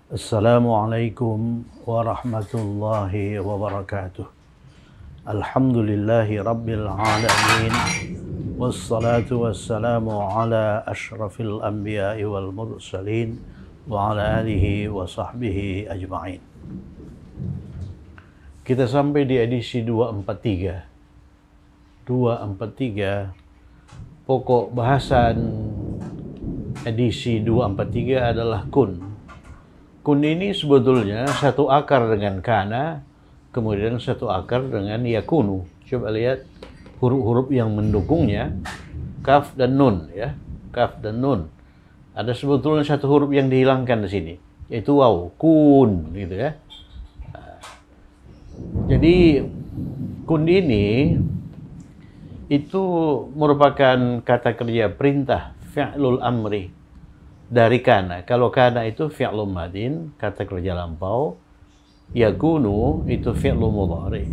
Assalamualaikum warahmatullahi wabarakatuh. Alhamdulillahi rabbil alamin. Wassalatu wassalamu ala ashrafil anbiya'i wal mursalin wa ala alihi wa sahbihi ajma'in. Kita sampai di edisi 243. 243, pokok bahasan edisi 243 adalah kun. Kun ini sebetulnya satu akar dengan kana, kemudian satu akar dengan yakunu. Coba lihat huruf-huruf yang mendukungnya, kaf dan nun, ya, kaf dan nun. Ada sebetulnya satu huruf yang dihilangkan di sini, yaitu waw, kun, gitu ya. Jadi kun ini itu merupakan kata kerja perintah, fi'lul amri dari kana. Kalau kana itu fi'lul madin, kata kerja lampau. Yakunu itu fi'lul mudhari.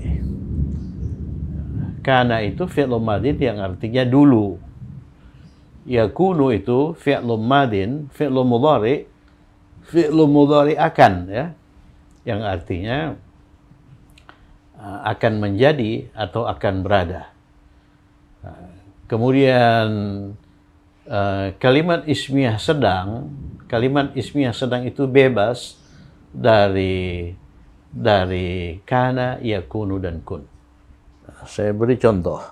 Kana itu fi'lul madin yang artinya dulu. Yakunu itu fi'lul madin, fi'lul mudhari akan, ya, yang artinya akan menjadi atau akan berada. Kemudian kalimat ismiyah sedang itu bebas dari kana, yakunu, dan kun. Saya beri contoh.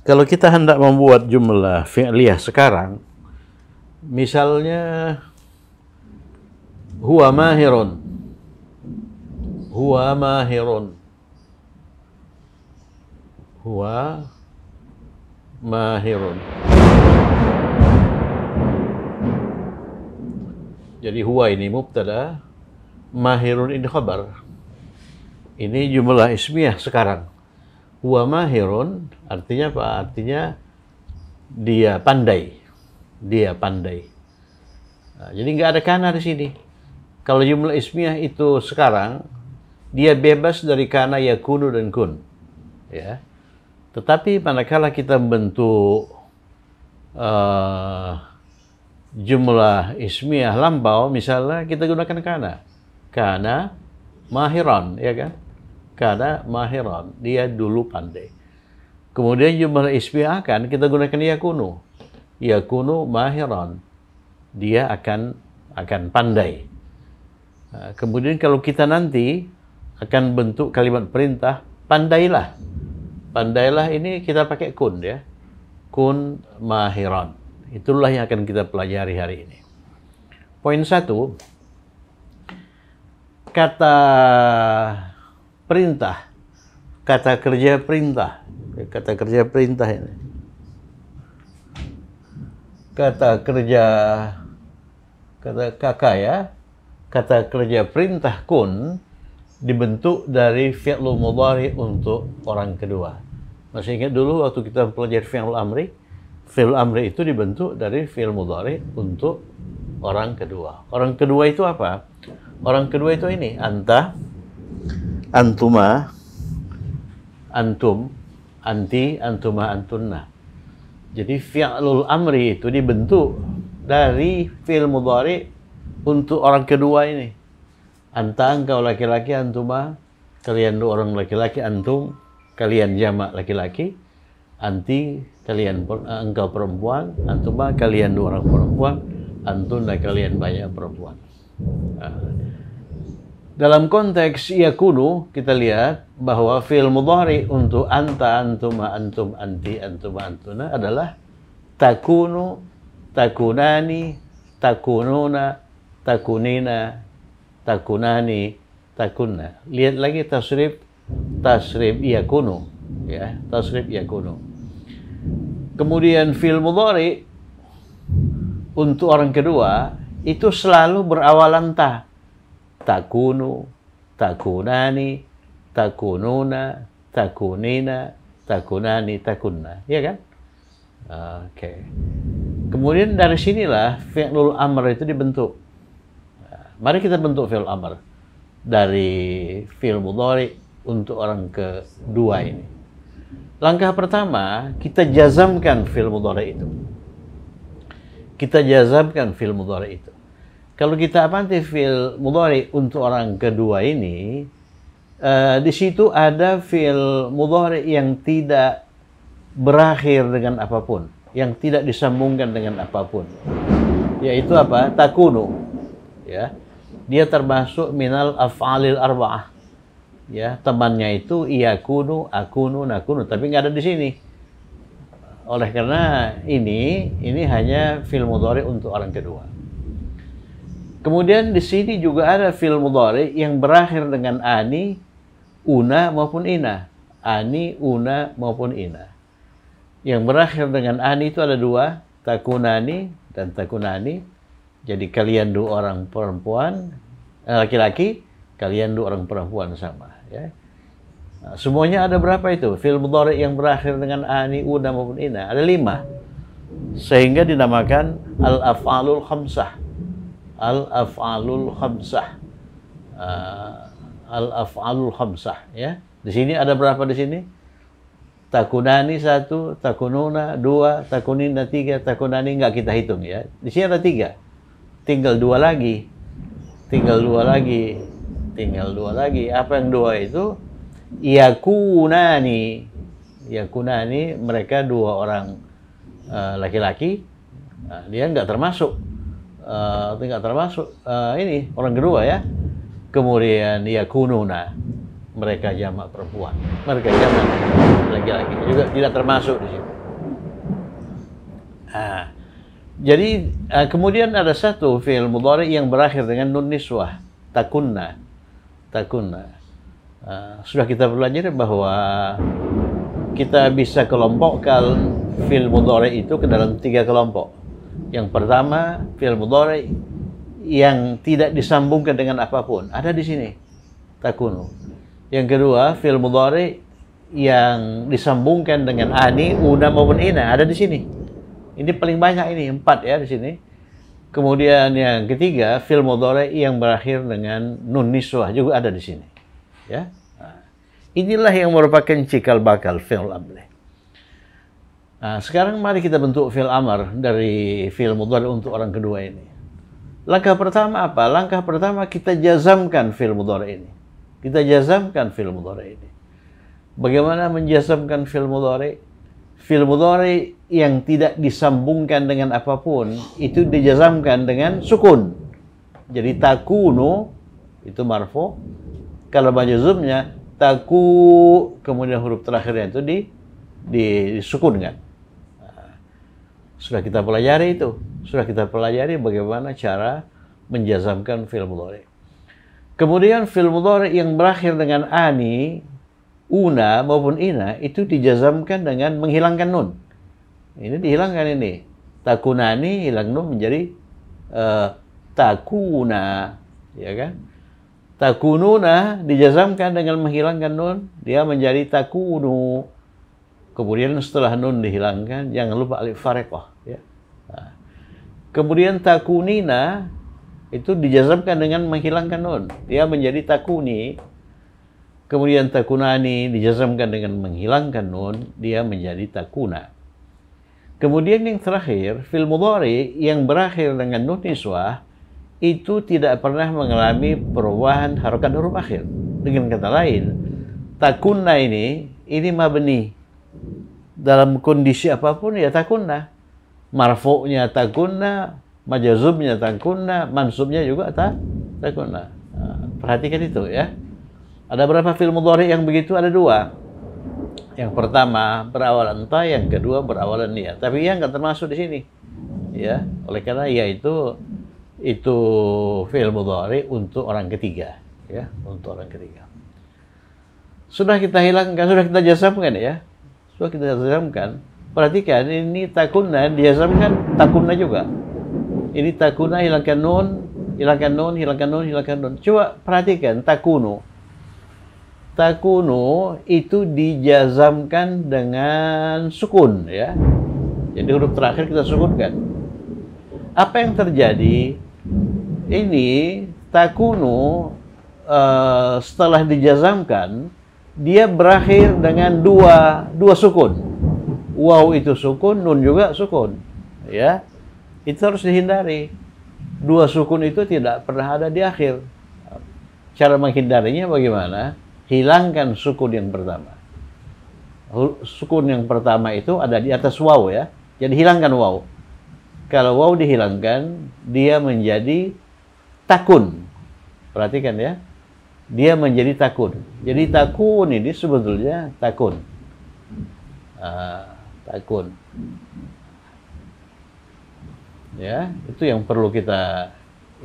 Kalau kita hendak membuat jumlah fi'liyah sekarang, misalnya huwa mahirun. Huwa mahirun. Huwa mahirun. Jadi huwa ini mubtada, mahirun ini khabar. Ini jumlah ismiyah sekarang. Huwa mahirun artinya apa? Artinya dia pandai. Dia pandai. Nah, jadi nggak ada kana di sini. Kalau jumlah ismiyah itu sekarang, dia bebas dari kana, yakunu, dan kun. Ya. Tetapi manakala kita membentuk jumlah ismiyah lampau, misalnya kita gunakan kana. Kana mahiran, ya kan? Kana mahiran, dia dulu pandai. Kemudian jumlah ismiyah akan kita gunakan yakunu. Yakunu mahiran, dia akan pandai. Kemudian kalau kita nanti akan bentuk kalimat perintah, pandailah. Pandailah ini kita pakai kun, ya. Kun mahiran. Itulah yang akan kita pelajari hari ini. Poin 1, kata perintah, kata kerja perintah. Kata kerja perintah ini. Kata kerja, kata kakak, ya. Kata kerja perintah kun dibentuk dari fi'lul mudhari untuk orang kedua. Masih ingat dulu waktu kita pelajari fi'lul amri? Fi'lul amri itu dibentuk dari fi'l mudhari untuk orang kedua. Orang kedua itu apa? Orang kedua itu ini, anta, antuma, antum, anti, antuma, antunna. Jadi fi'lul amri itu dibentuk dari fi'l mudhari untuk orang kedua ini. Anta, engkau laki-laki, antuma, kalian dua orang laki-laki, antum, kalian jamak laki-laki, anti, kalian engkau perempuan, antuma, kalian dua orang perempuan, antuna, kalian banyak perempuan. Dalam konteks yakunu, kita lihat bahwa fi'il mudhari untuk anta, antuma, antum, anti, antuma, antuna adalah takunu, takunani, takununa, takunina, takunani, takunna. Lihat lagi tasrif yakunu, ya, tasrif yakunu. Kemudian fi'il mudhari untuk orang kedua itu selalu berawalan ta. Takunu, takunani, takununa, takunina, takunani, takunna, ya kan? Oke. Kemudian dari sinilah fi'lul amr itu dibentuk. Mari kita bentuk fi'il amr dari fi'il mudhari untuk orang kedua ini. Langkah pertama, kita jazamkan fi'il mudhari itu. Kita jazamkan fi'il mudhari itu. Kalau kita amati fi'il mudhari untuk orang kedua ini, di situ ada fi'il mudhari yang tidak berakhir dengan apapun, yang tidak disambungkan dengan apapun. Yaitu apa? Takunu. Ya. Dia termasuk minal af'alil arba'ah. Ya, temannya itu iyakunu, akunu, nakunu, tapi nggak ada di sini. Oleh karena ini hanya fi'il mudhari untuk orang kedua. Kemudian di sini juga ada fi'il mudhari yang berakhir dengan ani, una maupun ina. Ani, una maupun ina. Yang berakhir dengan ani itu ada dua, takunani dan takunani. Jadi kalian dua orang perempuan, laki-laki, kalian dua orang perempuan sama. Ya. Nah, semuanya ada berapa itu? Fi'il mudhari yang berakhir dengan ani, una maupun ina. Ada 5. Sehingga dinamakan al-af'alul khamsah. Al-af'alul khamsah. Al-af'alul khamsah. Ya. Di sini ada berapa di sini? Takunani 1, takununa 2, takunina 3, takunani nggak kita hitung ya. Di sini ada 3. Tinggal 2 lagi. Tinggal 2 lagi. Tinggal 2 lagi. Apa yang 2 itu? Yakunani. Yakunani, mereka 2 orang laki-laki. Nah, dia nggak termasuk. Nggak termasuk ini orang kedua ya. Kemudian yakununa, mereka jamak perempuan. Mereka jamak laki-laki juga tidak termasuk di situ. Nah, jadi kemudian ada satu fi'il mudhari yang berakhir dengan nun niswah, takunna. Takunna. Sudah kita pelajari bahwa kita bisa kelompokkan fi'il mudhari itu ke dalam 3 kelompok. Yang pertama, fi'il mudhari yang tidak disambungkan dengan apapun. Ada di sini. Takunu. Yang kedua, fi'il mudhari yang disambungkan dengan ani, una maupun ina. Ada di sini. Ini paling banyak ini, 4 ya di sini. Kemudian yang ketiga, fi'il mudhari yang berakhir dengan nun niswah juga ada di sini. Ya. Nah, inilah yang merupakan cikal bakal fi'il amr. Nah, sekarang mari kita bentuk fi'il amr dari fi'il mudhari untuk orang kedua ini. Langkah pertama apa? Langkah pertama kita jazamkan fi'il mudhari ini. Kita jazamkan fi'il mudhari ini. Bagaimana menjazamkan fi'il mudhari? Fi'il mudhari yang tidak disambungkan dengan apapun itu dijazamkan dengan sukun. Jadi takunu itu marfu. Kalau majzumnya taku, kemudian huruf terakhirnya itu disukunkan. Nah, sudah kita pelajari itu. Sudah kita pelajari bagaimana cara menjazamkan fi'il mudhari. Kemudian fi'il mudhari yang berakhir dengan ani, una maupun ina itu dijazamkan dengan menghilangkan nun. Ini dihilangkan ini. Takunani hilang nun menjadi takuna, ya kan? Takununa dijazamkan dengan menghilangkan nun, dia menjadi takunu. Kemudian setelah nun dihilangkan, jangan lupa alif fariqah, ya. Nah. Kemudian takunina itu dijazamkan dengan menghilangkan nun, dia menjadi takuni. Kemudian takunani dijazamkan dengan menghilangkan nun, dia menjadi takuna. Kemudian yang terakhir, fi'il mudhari yang berakhir dengan nun niswah itu tidak pernah mengalami perubahan harokat huruf akhir. Dengan kata lain, takunna ini mabni. Dalam kondisi apapun ya takunna. Marfu'nya takunna, majazubnya takunna, mansubnya juga takunna. Nah, perhatikan itu ya. Ada berapa fi'il mudhari yang begitu? Ada 2. Yang pertama berawalan ta, yang kedua berawalan ya. Tapi yang nggak termasuk di sini. Ya, oleh karena ya itu fi'il mudhari untuk orang ketiga, ya, untuk orang ketiga. Sudah kita hilangkan, sudah kita jazamkan ya. Sudah kita jazamkan. Perhatikan ini takunna dijazamkan takunna juga. Ini takunna hilangkan nun, hilangkan nun, hilangkan nun, hilangkan nun. Coba perhatikan takunu. Takunu itu dijazamkan dengan sukun ya. Jadi huruf terakhir kita sukunkan. Apa yang terjadi? Ini takunu setelah dijazamkan dia berakhir dengan dua sukun. Waw itu sukun, nun juga sukun. Ya. Itu harus dihindari. Dua sukun itu tidak pernah ada di akhir. Cara menghindarinya bagaimana? Hilangkan sukun yang pertama. Sukun yang pertama itu ada di atas waw ya. Jadi hilangkan waw. Kalau waw dihilangkan, dia menjadi takun. Perhatikan ya. Dia menjadi takun. Jadi takun ini sebetulnya takun. Takun. Ya, itu yang perlu kita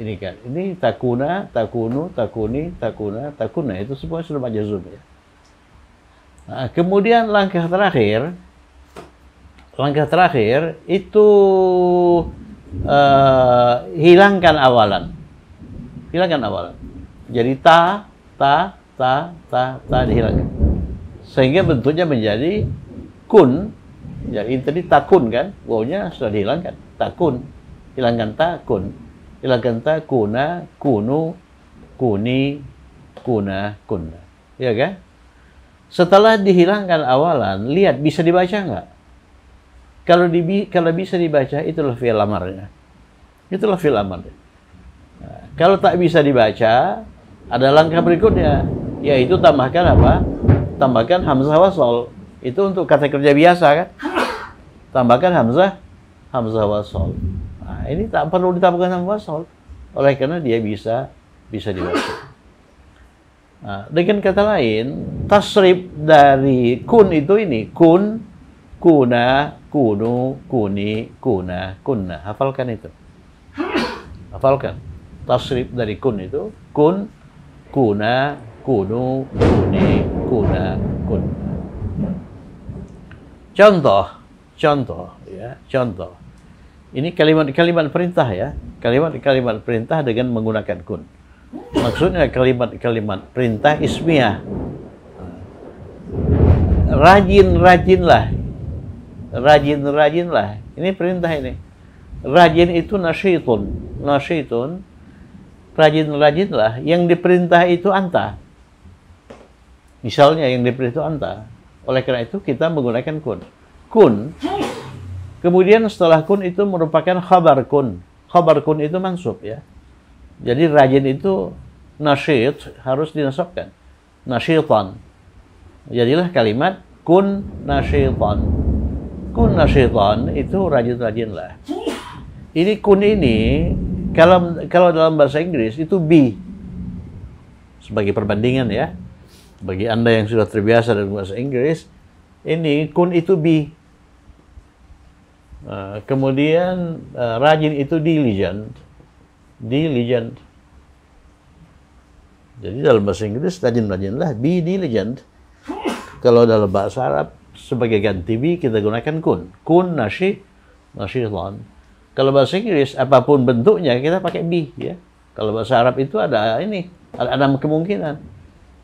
ini kan. Ini takuna, takunu, takuni, takuna, takuna itu semua sudah majazum ya. Nah, kemudian langkah terakhir itu hilangkan awalan. Hilangkan awalan. Jadi ta dihilangkan. Sehingga bentuknya menjadi kun. Jadi tadi takun kan, wawnya sudah dihilangkan. Takun. Hilangkan ta, kun. Hilangkan ta, kuna, kunu, kuni, kuna, kunna. Ya kan? Setelah dihilangkan awalan, lihat bisa dibaca nggak? Kalau bisa dibaca, itulah fi'il amarnya. Itulah fi'il amarnya. Nah, kalau tak bisa dibaca, ada langkah berikutnya, yaitu tambahkan apa? Tambahkan hamzah wasol. Itu untuk kata kerja biasa kan? Tambahkan hamzah wasol. Nah, ini tak perlu ditambahkan hamzah wasol, oleh karena dia bisa dibaca. Nah, dengan kata lain, tasrif dari kun itu ini kun, kuna, kunu, kuni, kuna, kunna. Hafalkan itu. Hafalkan. Tasrif dari kun itu kun, kuna, kunu, kuni, kuna, kunna. Contoh ya, contoh. Ini kalimat-kalimat perintah ya. Kalimat-kalimat perintah dengan menggunakan kun. Maksudnya kalimat-kalimat perintah ismiyah. Rajin-rajinlah. Rajin-rajinlah. Ini perintah ini. Rajin itu nasyitun. Nasyitun. Rajin-rajinlah. Yang diperintah itu anta. Misalnya yang diperintah itu anta. Oleh karena itu kita menggunakan kun. Kun. Kemudian setelah kun itu merupakan khabar kun. Khabar kun itu mansub ya. Jadi rajin itu nasyid harus dinasabkan. Nasyitan. Jadilah kalimat kun nasyitan. Kun nasyitan itu rajin-rajinlah. Ini kun ini kalau dalam bahasa Inggris itu be. Sebagai perbandingan ya. Bagi Anda yang sudah terbiasa dengan bahasa Inggris, ini kun itu be. Kemudian rajin itu diligent. Diligent. Jadi dalam bahasa Inggris rajin-rajinlah, be diligent. Kalau dalam bahasa Arab sebagai ganti be kita gunakan kun. Kun nasyitan. Kalau bahasa Inggris apapun bentuknya kita pakai be ya. Kalau bahasa Arab itu ada kemungkinan.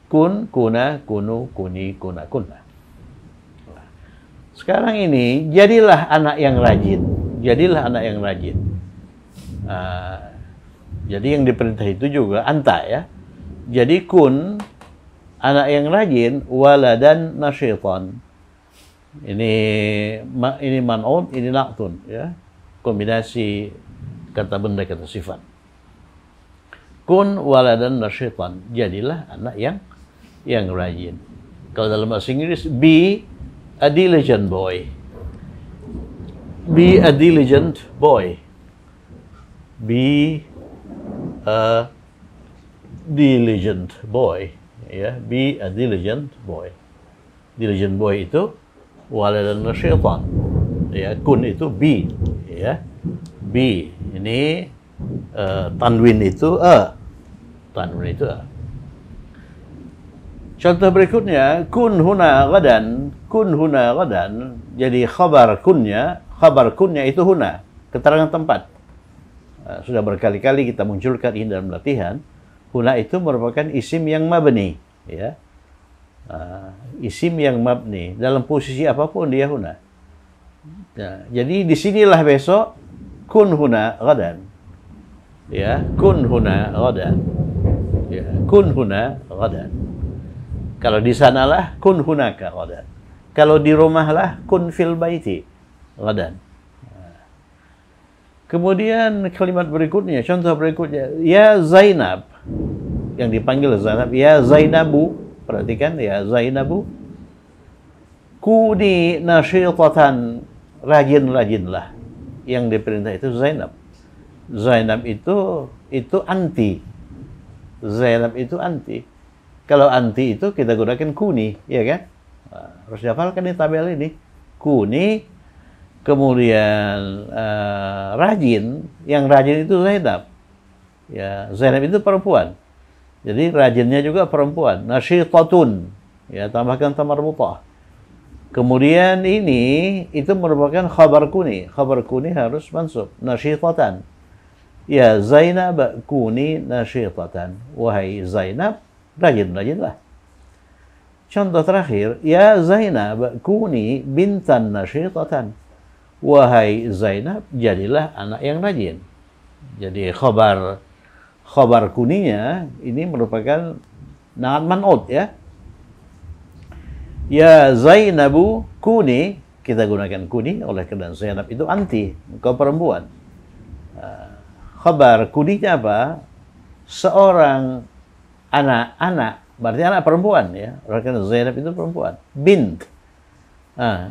Kun, kuna, kunu, kuni, kuna, kunna. Sekarang ini jadilah anak yang rajin. Jadilah anak yang rajin. Jadi yang diperintah itu juga anta ya. Jadi kun anak yang rajin waladan nasyitan. Ini man'ut, ini na'tun ya. Kombinasi kata benda kata sifat. Kun waladan nasyitan. Jadilah anak yang rajin. Kalau dalam bahasa Inggris be a diligent boy. Be a diligent boy. Be a diligent boy. Ya, be a diligent boy. Diligent boy itu waladan nasyitan. Ya, kun itu be. Ya, be. Ini tanwin itu tanwin itu Contoh berikutnya, kun huna gadan. Kun huna gadan. Jadi khabar kunnya itu huna. Keterangan tempat. Sudah berkali-kali kita munculkan ini dalam latihan. Huna itu merupakan isim yang mabni. Ya. Isim yang mabni. Dalam posisi apapun dia huna. Nah, jadi disinilah besok kun huna gadan. Ya, kun huna gadan. Ya, kun huna gadan. Kalau di sanalah kun hunaka gadan. Kalau di rumahlah kun fil baiti gadan. Kemudian kalimat berikutnya, contoh berikutnya, ya Zainab, yang dipanggil Zainab, ya Zainabu, perhatikan, ya Zainabu, kuni nasyitatan, rajin-rajinlah. Yang diperintah itu Zainab. Zainab itu anti. Zainab itu anti. Kalau anti itu kita gunakan kuni, ya kan? Nah, harus dihafalkan nih tabel ini. Kuni, kemudian rajin, yang rajin itu Zainab. Ya, Zainab itu perempuan. Jadi rajinnya juga perempuan. Nasyitatun, ya tambahkan tamarbutah. Kemudian ini itu merupakan khabar kuni. Khabar kuni harus mansub. Nasyitatan. Ya Zainab kuni nasyitatan. Wahai Zainab, rajin-rajinlah. Contoh terakhir, ya Zainab kuni bintan nasyitatan. Wahai Zainab, jadilah anak yang rajin. Jadi khabar kuninya ini merupakan naat man'ud, ya. Ya Zainabu kuni, kita gunakan kuni oleh karena Zainab itu anti, engkau perempuan. Khabar kuninya apa? Seorang anak, berarti anak perempuan, ya. Oleh karena Zainab itu perempuan. Bint.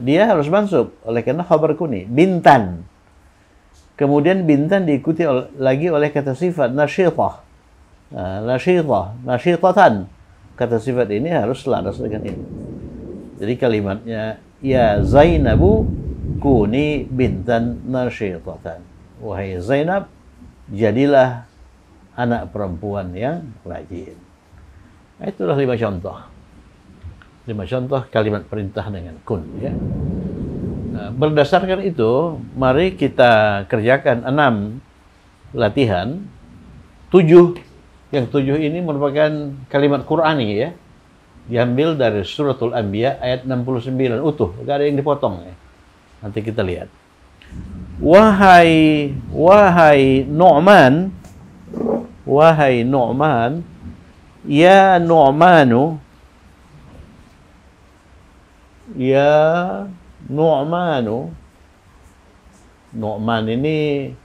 Dia harus mansub oleh karena khabar kuni. Bintan. Kemudian bintan diikuti lagi oleh kata sifat nasyitah. Nasyitatan. Kata sifat ini harus selaras dengan ini. Jadi kalimatnya, ya Zainabu kuni bintan nasyitatan. Wahai Zainab, jadilah anak perempuan yang rajin. Itulah 5 contoh. 5 contoh kalimat perintah dengan kun, ya. Nah, berdasarkan itu, mari kita kerjakan 6 latihan. 7, yang 7 ini merupakan kalimat Qur'ani, ya. Diambil dari Suratul Anbiya ayat 69 utuh, enggak ada yang dipotong, ya. Nanti kita lihat. Wahai Nu'man, ya Nu'manu, Nu'man ini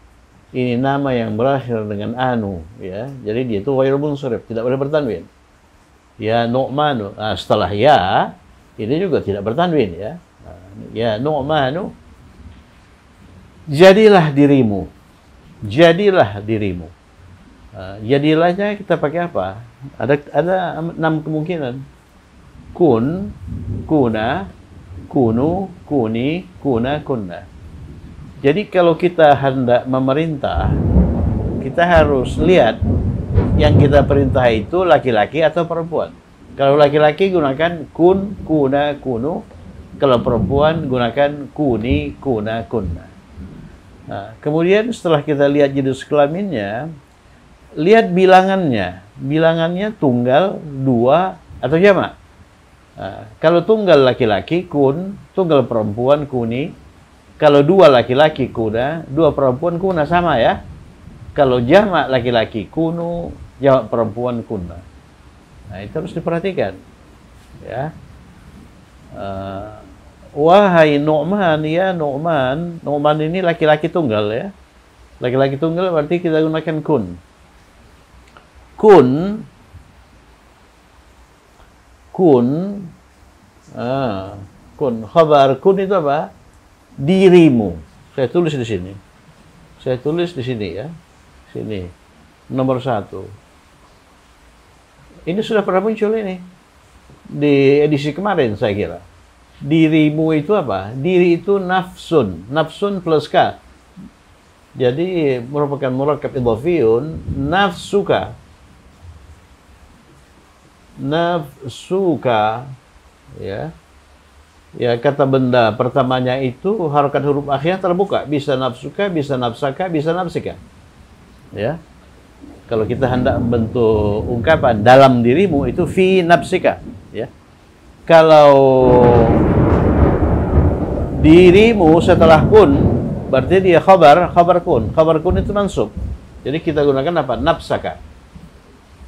nama yang berakhir dengan anu, ya. Jadi dia itu ghairul munsharif, tidak boleh bertanwin. Ya Nu'manu. Setelah ya, ini juga tidak bertanwin, ya. Ya Nu'manu, jadilah dirimu. Jadilahnya kita pakai apa? Ada 6 kemungkinan. Kun, kuna, kunu, kuni, kuna, kunna. Jadi kalau kita hendak memerintah, kita harus lihat yang kita perintah itu laki-laki atau perempuan. Kalau laki-laki gunakan kun, kuna, kunu. Kalau perempuan gunakan kuni, kuna, kunna. Nah, kemudian setelah kita lihat jenis kelaminnya, lihat bilangannya. Bilangannya tunggal, 2, atau jamak. Nah, kalau tunggal laki-laki, kun. Tunggal perempuan, kuni. Kalau 2 laki-laki, kuna. 2 perempuan, kuna, sama, ya. Kalau jamak laki-laki, kunu. Jamak perempuan, kunna. Nah, itu harus diperhatikan, ya. Wahai Nu'man, ya Nu'man. Nu'man ini laki-laki tunggal, ya. Laki-laki tunggal berarti kita gunakan kun. Kun. Khabar kun itu apa? Dirimu. Saya tulis di sini. Ya. Sini. Nomor 1. Ini sudah pernah muncul ini. Di edisi kemarin saya kira. Dirimu itu apa? Diri itu nafsun. Nafsun plus ka. Jadi merupakan murakkab idhafiyun. Nafsuka. Ya. Ya, kata benda pertamanya itu harokat huruf akhirnya terbuka. Bisa nafsuka, bisa nafsaka, bisa nafsika. Ya. Kalau kita hendak membentuk ungkapan dalam dirimu itu fi nafsika, ya. Kalau dirimu setelah kun berarti dia khabar kun. Khabar kun itu mansub. Jadi kita gunakan apa? Nafsaka.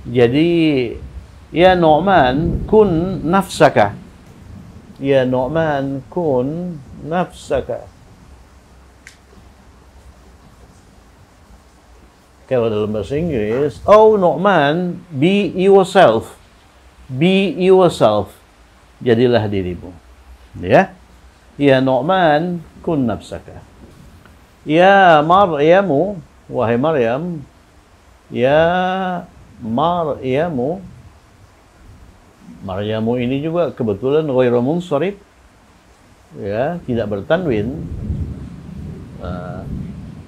Jadi ya Nu'man kun nafsaka. Ya Nu'man kun nafsaka. Kalau dalam bahasa Inggris, oh Nu'man, be yourself. Be yourself. Jadilah dirimu. Ya. Ya Nu'man, kun nafsaka. Ya Maryamu, wahai Maryam. Ya Maryamu. Maryamu ini juga kebetulan ghairu munsharif. Ya, tidak bertanwin.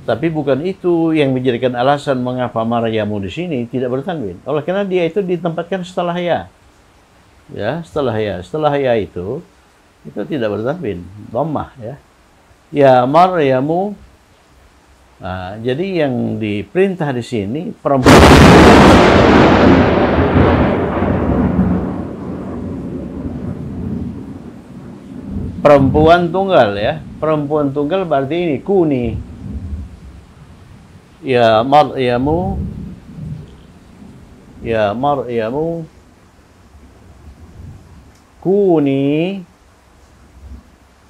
Tapi bukan itu yang menjadikan alasan mengapa Maryamu di sini tidak bertanwin. Oleh karena dia itu ditempatkan setelah ya. Ya, setelah ya. Setelah ya itu tidak bertanwin, dhammah ya. Ya Maryamu. Nah, jadi yang diperintah di sini perempuan tunggal ya. Perempuan tunggal berarti ini kuni. Ya Maryamu. Ya Maryamu. Kuni.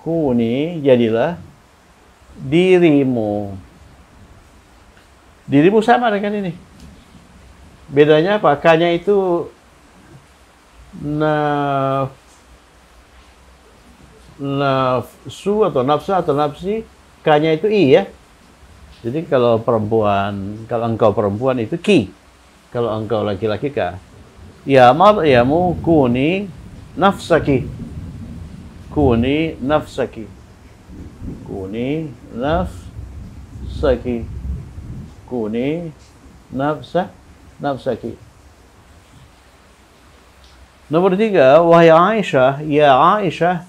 Kuni, jadilah dirimu. Dirimu sama dengan ini. Bedanya apa? K-nya itu nafsu atau nafsa atau nafsi. K-nya itu i ya. Jadi kalau perempuan, kalau engkau perempuan itu ki. Kalau engkau laki-laki ka. Ya Maryamu kuni nafsaki. Kuni nafsaki. Kuni nafsaki. Kuni nafsaki. Nomor 3, wahai Aisyah, ya Aisyah,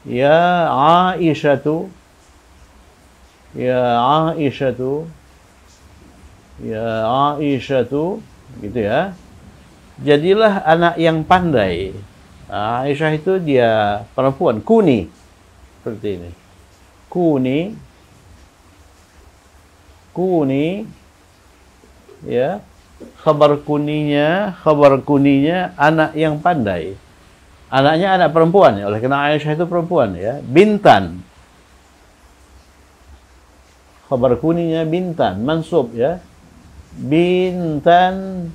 ya Aisyatu, ya Aisyatu, ya Aisyatu, gitu ya. Jadilah anak yang pandai. Aisyah itu dia perempuan, kuni, seperti ini. Kuni, kuni, ya. Khabar kuninya anak yang pandai. Anaknya anak perempuan ya. Oleh karena Aisyah itu perempuan ya. Bintan. Khabar kuninya bintan, mansub ya. Bintan.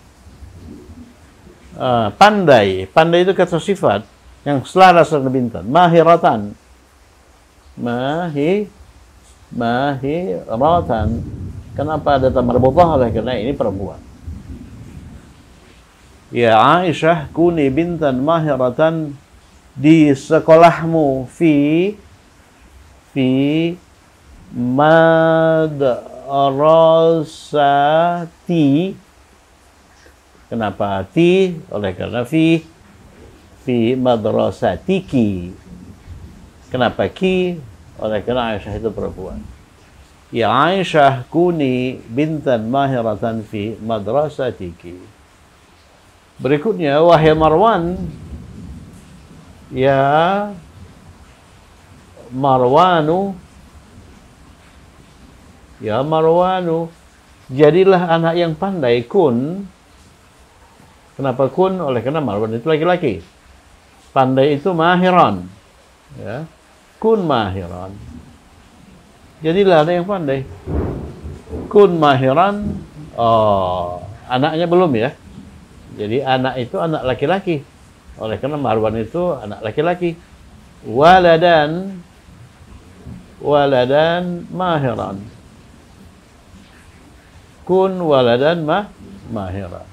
Pandai. Pandai itu kata sifat yang selaras dengan bintan. Mahiratan. Mahiratan. Kenapa ada marbutah? Oleh karena ini perempuan. Ya Aisyah, kuni bintan mahiratan di sekolahmu fi madrasati. Kenapa ti? Oleh karena fi madrasatiki. Kenapa ki? Oleh karena Aisyah itu perempuan. Ya Aisyah, kuni bintan mahiratan fi madrasatiki. Berikutnya, wahai Marwan, ya Marwanu, ya Marwanu, jadilah anak yang pandai, kun. Kenapa kun? Oleh karena Marwan itu laki-laki. Pandai itu mahiran. Ya. Kun mahiran. Jadilah anak yang pandai. Kun mahiran. Oh, anaknya belum ya. Jadi anak itu anak laki-laki. Oleh karena Marwan itu anak laki-laki. Waladan mahiran. Kun waladan mahiran.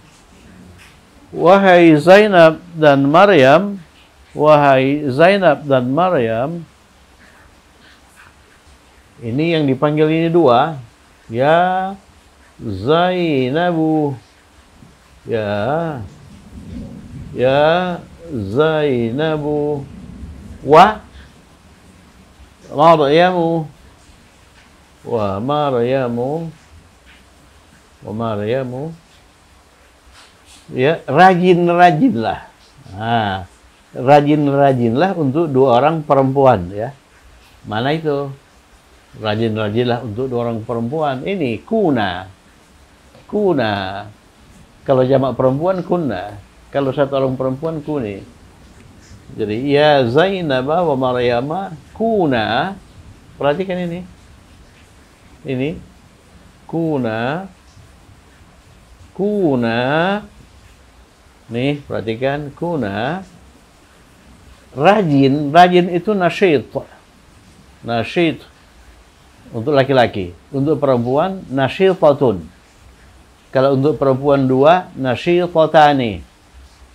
Wahai Zainab dan Maryam, wahai Zainab dan Maryam, ini yang dipanggil ini dua. Ya Zainabu. Ya Zainabu wa Maryamu ya rajinlah. Rajinlah untuk dua orang perempuan ya. Mana itu? Rajinlah untuk dua orang perempuan. Ini kuna. Kalau jamak perempuan kunna, kalau satu orang perempuan kuni. Jadi ya Zainab wa Maryama kuna. Perhatikan ini. Ini kuna Kuna. Nih, perhatikan. Kuna. Rajin. Rajin itu nasyid. Nasyid. Untuk laki-laki. Untuk perempuan, nasyidatun. Kalau untuk perempuan dua, nasyidatani.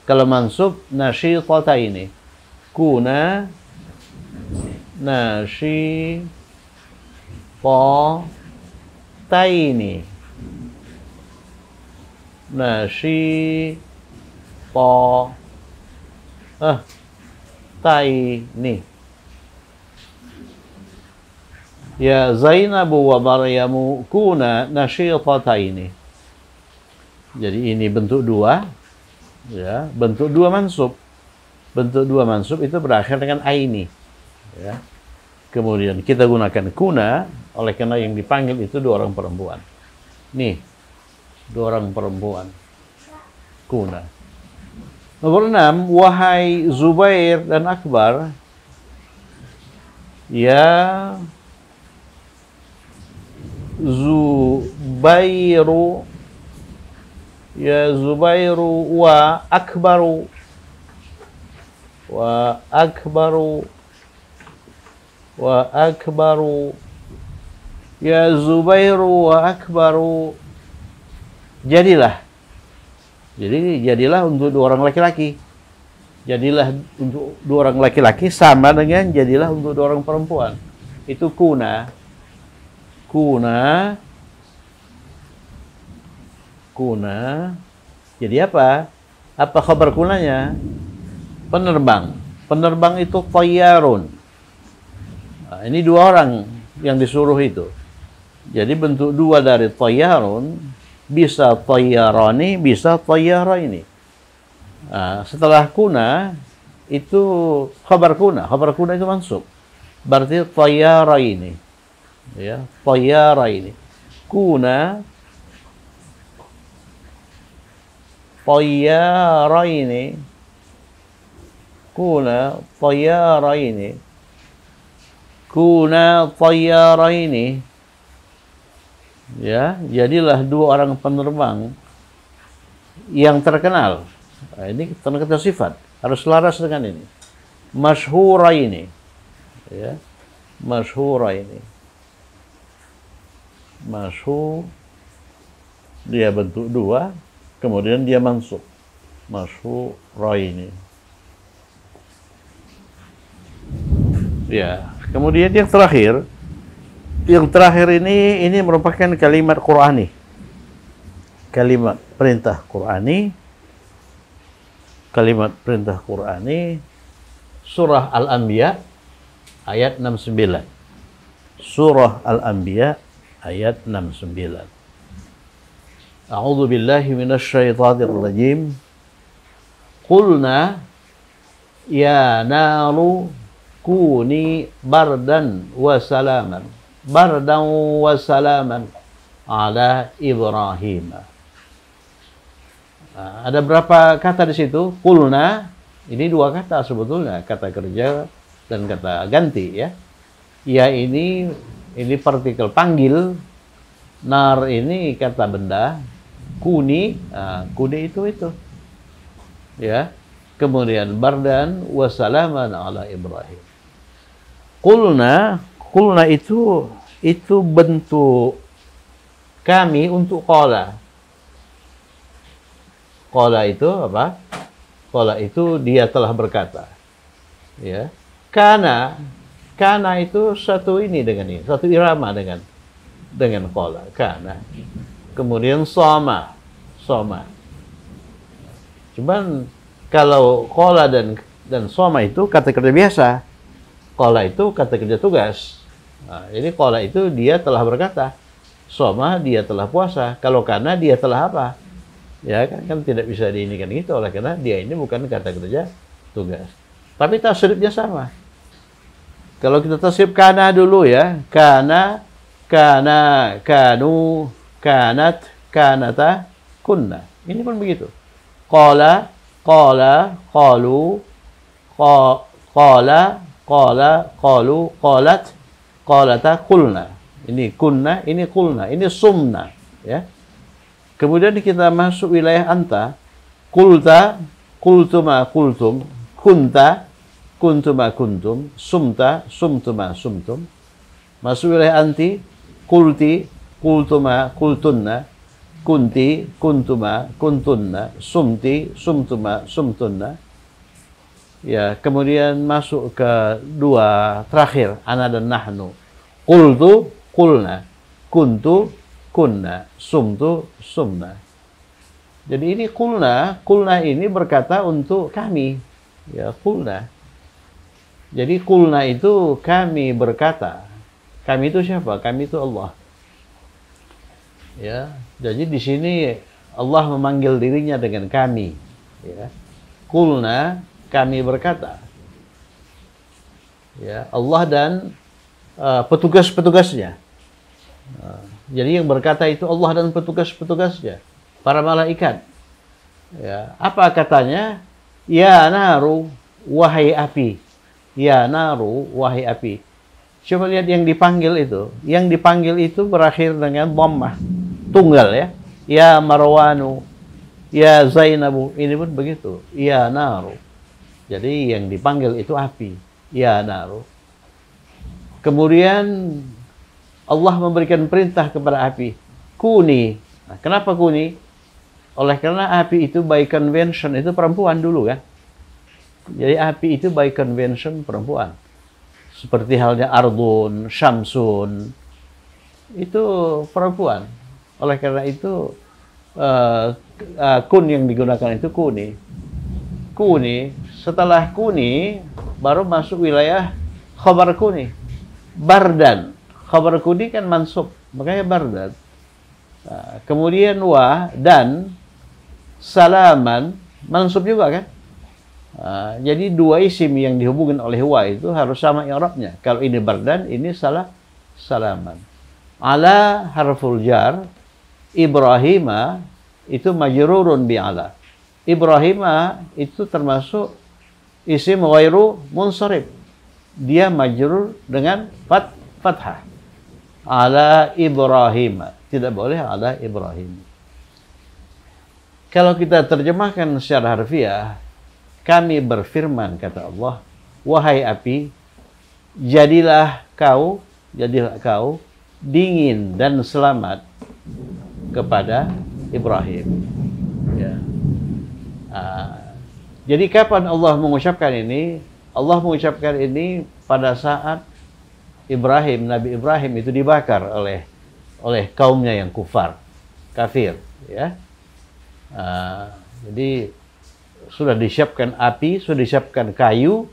Kalau mansub, nasyidataini. Kuna nasyidataini. Nasyidataini. Ya Zainabu wa Maryamu kuna nasyidataini. Jadi ini bentuk dua. Ya, bentuk dua mansub. Bentuk dua mansub itu berakhir dengan aini. Ya. Kemudian kita gunakan kuna, oleh karena yang dipanggil itu dua orang perempuan. Nih, dua orang perempuan. Kuna. Nomor 6, wahai Zubair dan Akbar, ya Zubairu, ya Zubairu wa Akbaru, wa Akbaru, wa Akbaru, ya Zubairu wa Akbaru. Jadilah. Jadi jadilah untuk dua orang laki-laki. Jadilah untuk dua orang laki-laki sama dengan jadilah untuk dua orang perempuan. Itu kuna. Kuna. Kuna. Jadi apa? Apa khabar kunanya? Penerbang. Penerbang itu tayyarun. Nah, ini dua orang yang disuruh itu. Jadi bentuk dua dari tayyarun, bisa tayyarani, bisa tayyaraini. Nah, setelah kuna itu khabar kuna. Khabar kuna itu mansub. Berarti tayyaraini. Ya, tayyaraini. Kuna tayyaraini. Kuna tayyaraini. Kuna tayyaraini. Ya, jadilah dua orang penerbang yang terkenal. Nah, ini tanda-tanda sifat, harus selaras dengan ini. Masyhuraini. Ya, masyhuraini. Masyhur, dia bentuk dua, kemudian dia mansub. Masyhuraini. Ya, kemudian yang terakhir. Yang terakhir ini merupakan kalimat Qur'ani. Kalimat perintah Qur'ani. Kalimat perintah Qur'ani. Surah Al-Anbiya ayat 69. Surah Al-Anbiya ayat 69. A'udzu billahi minasyaitonir rajim. Qulna ya naru kuni bardan wa salaman. Bardan wa salaman ala Ibrahim. Nah, ada berapa kata di situ? Qulna, ini dua kata sebetulnya, kata kerja dan kata ganti ya. Ya ini partikel panggil, nar ini kata benda, kuni, kuni itu. Ya. Kemudian bardan wa salaman ala Ibrahim. Qulna itu bentuk kami untuk qala. Qala itu apa? Qala itu dia telah berkata. Ya. Kana itu satu ini dengan ini, satu irama dengan qala. Kana. Kemudian sama. Cuman kalau qala dan sama itu kata kerja biasa. Qala itu kata kerja tugas. Nah, jadi qala itu dia telah berkata. Soma dia telah puasa. Kalau kana dia telah apa? Ya kan tidak bisa diinikan gitu, oleh karena dia ini bukan kata kerja tugas. Tapi tasrifnya sama. Kalau kita tasrif kana dulu ya. Kana, kanu, kanat, kanata, kunna. Ini pun begitu. Qala, qalu, qala, qalu, qalat, qalata, qulna. Ini kunna, ini qulna, ini sumna, ya. Kemudian kita masuk wilayah anta. Kulta, kultuma kultum, kunta, kuntuma kuntum, sumta, sumtuma sumtum. Masuk wilayah anti, kulti, kultuma kultunna, kunti, kuntuma kuntunna, sumti, sumtuma sumtunna. Ya, kemudian masuk ke dua terakhir, ana dan nahnu. Qultu, qulna, kuntu, kunna, sumtu, sumna. Jadi ini qulna ini berkata untuk kami. Ya, qulna. Jadi qulna itu kami berkata. Kami itu siapa? Kami itu Allah. Ya, jadi di sini Allah memanggil dirinya dengan kami. Ya. Qulna, kami berkata. Ya, Allah dan petugas-petugasnya. Jadi yang berkata itu Allah dan petugas-petugasnya. Para malaikat. Ya, apa katanya? Ya naru, wahai api. Ya naru, wahai api. Coba lihat yang dipanggil itu. Yang dipanggil itu berakhir dengan dhammah. Tunggal ya. Ya Marwanu, ya Zainabu. Ini pun begitu. Ya naru. Jadi yang dipanggil itu api. Ya naru. Kemudian Allah memberikan perintah kepada api. Kuni. Nah, kenapa kuni? Oleh karena api itu by convention itu perempuan dulu kan. Jadi api itu by convention perempuan. Seperti halnya Ardun, Syamsun. Itu perempuan. Oleh karena itu kun yang digunakan itu kuni. Kuni. Setelah kuni baru masuk wilayah khabar kuni. Bardan. Khabar kuni kan mansub. Makanya bardan. Nah, kemudian wa dan salaman mansub juga kan. Jadi dua isim yang dihubungkan oleh wa itu harus sama i'rabnya. Kalau ini bardan, ini salaman. Ala harful jar, Ibrahima itu majrurun bi ala. Ibrahima itu termasuk isim ghairu munsharif. Dia majrur dengan fathah. Ala Ibrahima. Tidak boleh ala Ibrahim. Kalau kita terjemahkan secara harfiah, kami berfirman, kata Allah, wahai api, jadilah kau dingin dan selamat kepada Ibrahim. Ya. Jadi kapan Allah mengucapkan ini? Allah mengucapkan ini pada saat Nabi Ibrahim itu dibakar oleh kaumnya yang kafir. Ya. Jadi sudah disiapkan api, sudah disiapkan kayu,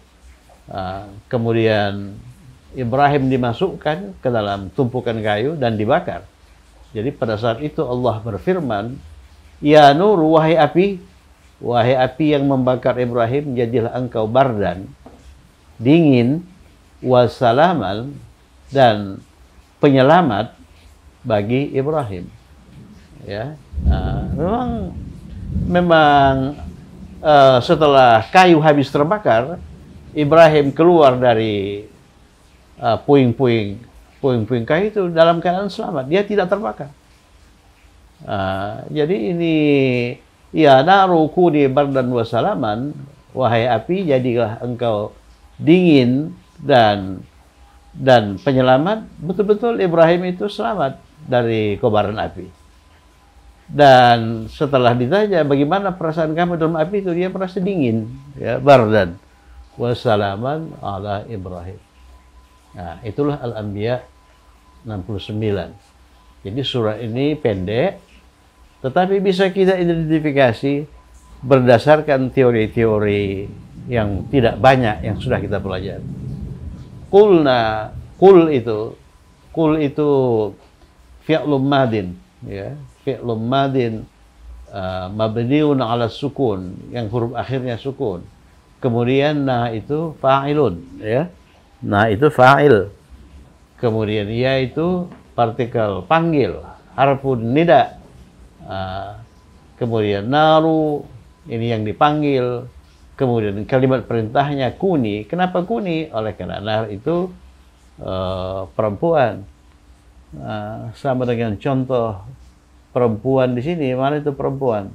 kemudian Ibrahim dimasukkan ke dalam tumpukan kayu dan dibakar. Jadi pada saat itu Allah berfirman, ya nur, wahai api yang membakar Ibrahim, jadilah engkau bardan, dingin, wasalaman, dan penyelamat bagi Ibrahim. Ya, memang setelah kayu habis terbakar, Ibrahim keluar dari puing-puing kayu itu dalam keadaan selamat. Dia tidak terbakar. Jadi ini ya naru kuni bardan wa salaman, wahai api jadilah engkau dingin dan penyelamat. Betul-betul Ibrahim itu selamat dari kobaran api. Dan setelah ditanya bagaimana perasaan kamu dalam api itu, dia merasa dingin, ya, bardan wa salaman ala Ibrahim. Nah, itulah Al-Anbiya 69. Jadi surah ini pendek, tetapi bisa kita identifikasi berdasarkan teori-teori yang tidak banyak yang sudah kita pelajari. Kul itu fi'lun madin, ya, fi'lun madin mabniun ala sukun, yang huruf akhirnya sukun. Kemudian nah itu fa'ilun, ya. Nah itu fa'il. Kemudian ya itu partikel panggil, harfun nida. Kemudian naru, ini yang dipanggil. Kemudian kalimat perintahnya kuni. Kenapa kuni? Oleh karena nar itu perempuan. Sama dengan contoh perempuan di sini, mana itu perempuan?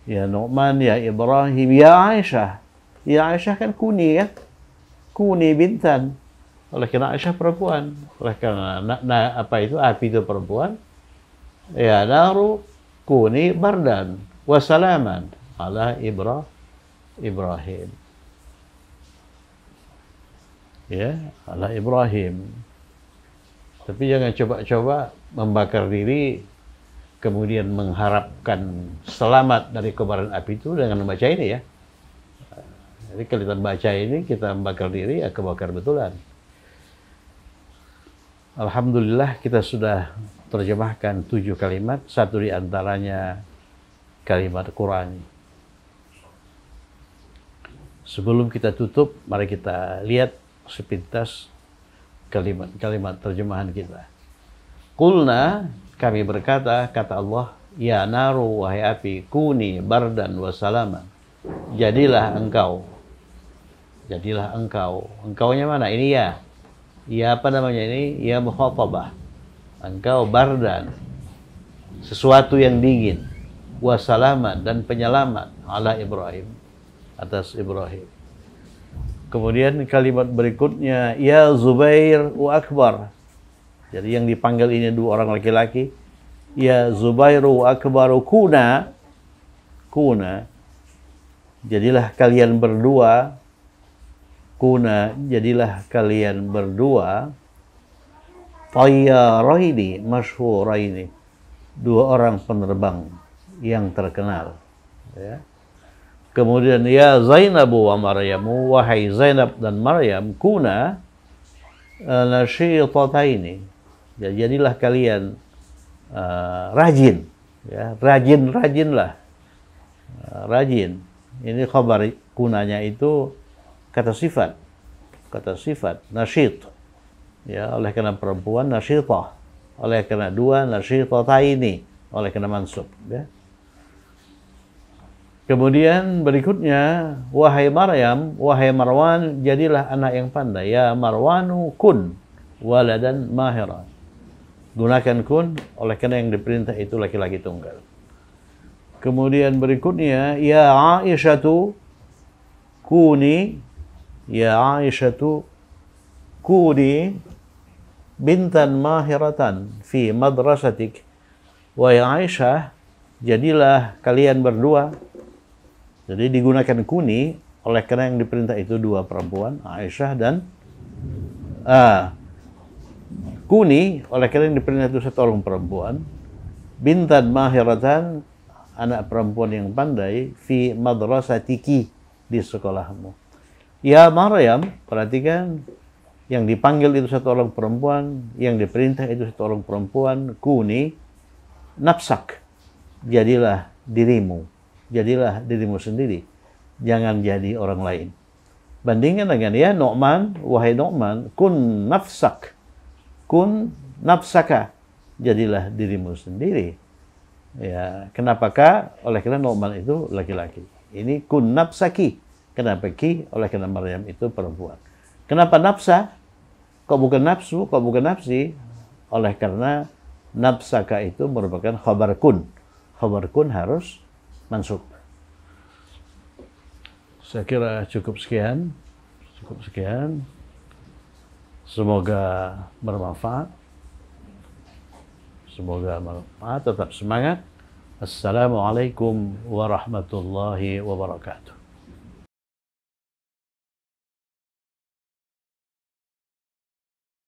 Ya Nu'man, ya Ibrahim, ya Aisyah. Ya Aisyah kan kuni kan? Kuni bintan. Oleh karena Aisyah perempuan. Oleh karena apa itu? Api itu perempuan. Ya naru kuni bardan wasalaman ala Ibrahim. Ya, ala Ibrahim. Tapi jangan coba-coba membakar diri kemudian mengharapkan selamat dari kobaran api itu dengan membaca ini ya. Jadi kalau kita baca ini, kita membakar diri, ya kebakar betulan. Alhamdulillah kita sudah terjemahkan 7 kalimat, satu di antaranya kalimat Quran. Sebelum kita tutup, mari kita lihat sepintas kalimat-kalimat terjemahan kita. Qulna, kami berkata, kata Allah, ya naru, wahai api, kuni bardan wasalaman. Jadilah engkau. Jadilah engkau. Engkaunya mana? Ini ya. Ya apa namanya ini? Ya mukhatabah. Engkau bardan. Sesuatu yang dingin. Wasalaman, dan penyelamat. Ala Ibrahim. Atas Ibrahim. Kemudian kalimat berikutnya, ya Zubair wa Akbar. Jadi yang dipanggil ini 2 orang laki-laki. Ya Zubairu akbaru kuna. Jadilah kalian berdua. Jadilah kalian berdua. Tayyaraini masyhuraini. 2 orang penerbang yang terkenal. Ya. Kemudian ya Zainabu wa Maryamu, wahai Zainab dan Maryam, kuna nasyitataini. Ya, jadilah kalian rajin, ya, rajinlah, rajin. Ini khabar kunanya itu kata sifat, nasyit. Ya, oleh karena perempuan nasyitah, oleh karena 2 nasyitataini, oleh karena mansub. Ya. Kemudian berikutnya, wahai Maryam, wahai Marwan, jadilah anak yang pandai. Ya Marwanu kun waladan mahiran. Gunakan kun, oleh karena yang diperintah itu laki-laki tunggal. Kemudian berikutnya, ya Aisyatu kuni, ya Aisyatu kuni bintan mahiratan fi madrasatik. Wahai Aisyah, jadilah kalian berdua. Jadi digunakan kuni, oleh karena yang diperintah itu 2 perempuan, Aisyah dan kuni, oleh karena yang diperintah itu 1 orang perempuan, bintan mahiratan, anak perempuan yang pandai, fi madrasatiki, di sekolahmu. Ya Maryam, perhatikan, yang dipanggil itu 1 orang perempuan, yang diperintah itu 1 orang perempuan, kuni, nafsak, jadilah dirimu sendiri, jangan jadi orang lain. Bandingkan dengan ya Nu'man, wahai Nu'man, kun nafsaka, jadilah dirimu sendiri. Ya, kenapakah? Oleh karena Nu'man itu laki-laki. Ini kun nafsaki. Kenapa ki? Oleh karena Maryam itu perempuan. Kenapa nafsa? Kok bukan nafsu? Kok bukan nafsi? Oleh karena nafsaka itu merupakan khabar kun. Khabar kun harus mansub. Saya kira cukup sekian. Semoga bermanfaat. Tetap semangat. Assalamualaikum warahmatullahi wabarakatuh.